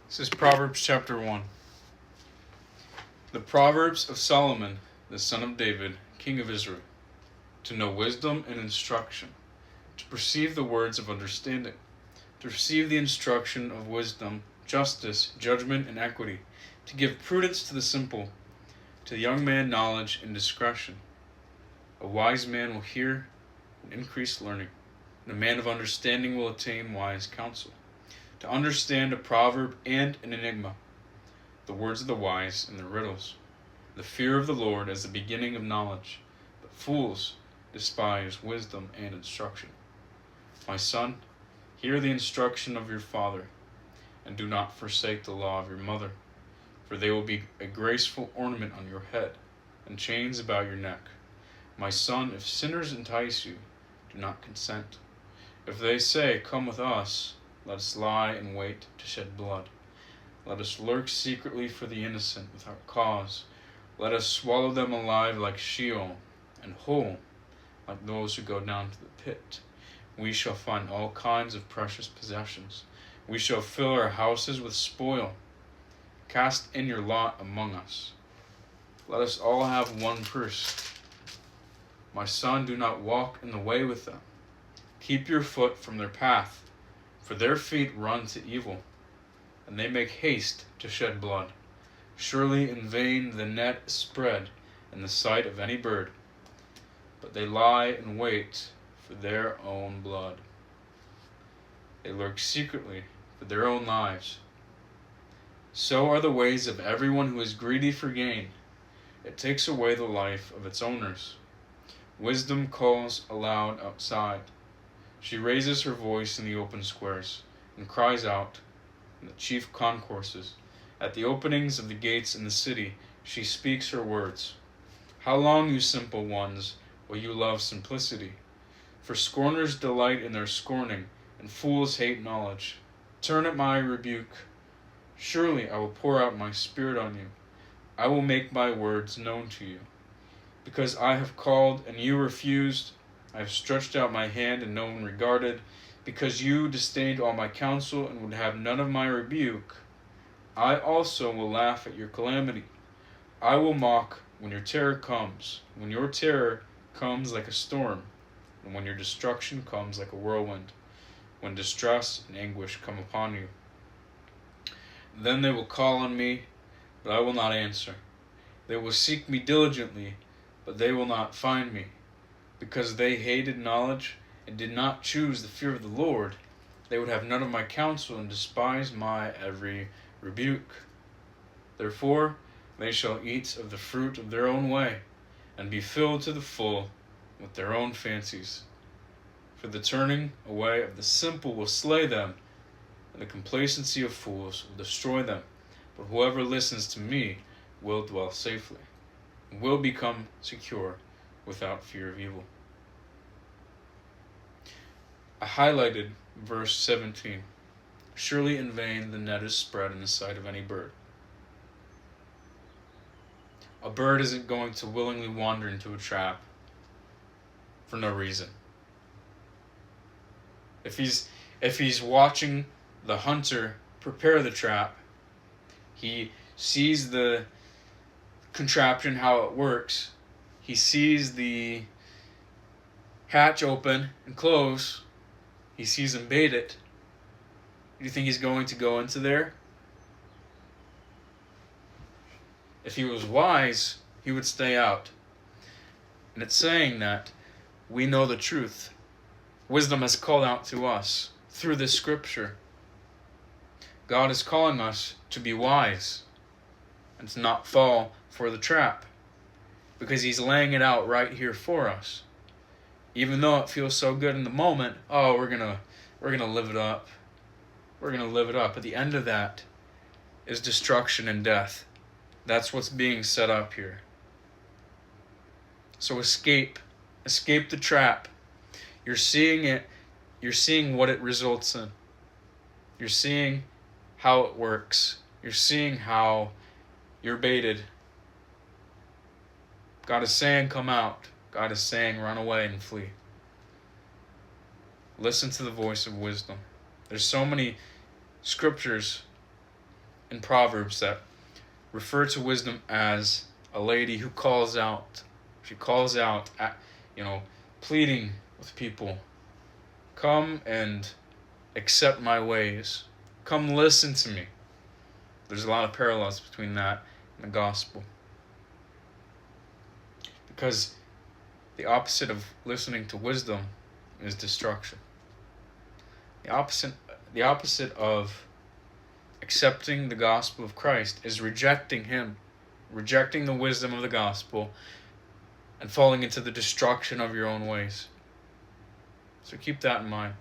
This is Proverbs chapter 1. The Proverbs of Solomon, the son of David, king of Israel, to know wisdom and instruction, to perceive the words of understanding, to receive the instruction of wisdom, justice, judgment, and equity, to give prudence to the simple, to the young man knowledge and discretion. A wise man will hear and increase learning, and a man of understanding will attain wise counsel. To understand a proverb and an enigma, the words of the wise and their riddles. The fear of the Lord is the beginning of knowledge, but fools despise wisdom and instruction. My son, hear the instruction of your father, and do not forsake the law of your mother, for they will be a graceful ornament on your head, and chains about your neck. My son, if sinners entice you, do not consent. If they say, "Come with us," let us lie in wait to shed blood. Let us lurk secretly for the innocent without cause. Let us swallow them alive like Sheol, and whole like those who go down to the pit. We shall find all kinds of precious possessions. We shall fill our houses with spoil. Cast in your lot among us. Let us all have one purse. My son, do not walk in the way with them. Keep your foot from their path. For their feet run to evil, and they make haste to shed blood. Surely in vain the net is spread in the sight of any bird, but they lie in wait for their own blood. They lurk secretly for their own lives. So are the ways of everyone who is greedy for gain. It takes away the life of its owners. Wisdom calls aloud outside. She raises her voice in the open squares, and cries out in the chief concourses. At the openings of the gates in the city, she speaks her words. How long, you simple ones, will you love simplicity? For scorners delight in their scorning, and fools hate knowledge. Turn at my rebuke. Surely I will pour out my spirit on you. I will make my words known to you. Because I have called and you refused, I have stretched out my hand and no one regarded. Because you disdained all my counsel and would have none of my rebuke, I also will laugh at your calamity. I will mock when your terror comes, when your terror comes like a storm, and when your destruction comes like a whirlwind, when distress and anguish come upon you. Then they will call on me, but I will not answer. They will seek me diligently, but they will not find me. Because they hated knowledge and did not choose the fear of the Lord, they would have none of my counsel and despise my every rebuke. Therefore they shall eat of the fruit of their own way, and be filled to the full with their own fancies. For the turning away of the simple will slay them, and the complacency of fools will destroy them. But whoever listens to me will dwell safely, and will become secure without fear of evil. I highlighted verse 17. Surely in vain the net is spread in the sight of any bird. A bird isn't going to willingly wander into a trap for no reason. If he's watching the hunter prepare the trap, he sees the contraption, how it works. He sees the hatch open and close. He sees him bait it. Do you think he's going to go into there? If he was wise, he would stay out. And it's saying that we know the truth. Wisdom has called out to us through this scripture. God is calling us to be wise and to not fall for the trap, because he's laying it out right here for us. Even though it feels so good in the moment, we're gonna live it up. We're gonna live it up. At the end of that is destruction and death. That's what's being set up here. So escape the trap. You're seeing it. You're seeing what it results in. You're seeing how it works. You're seeing how you're baited. God is saying, come out. God is saying, run away and flee. Listen to the voice of wisdom. There's so many scriptures in Proverbs that refer to wisdom as a lady who calls out. She calls out, pleading with people, come and accept my ways. Come listen to me. There's a lot of parallels between that and the gospel. Because the opposite of listening to wisdom is destruction. The opposite of accepting the gospel of Christ is rejecting him, rejecting the wisdom of the gospel, and falling into the destruction of your own ways. So keep that in mind.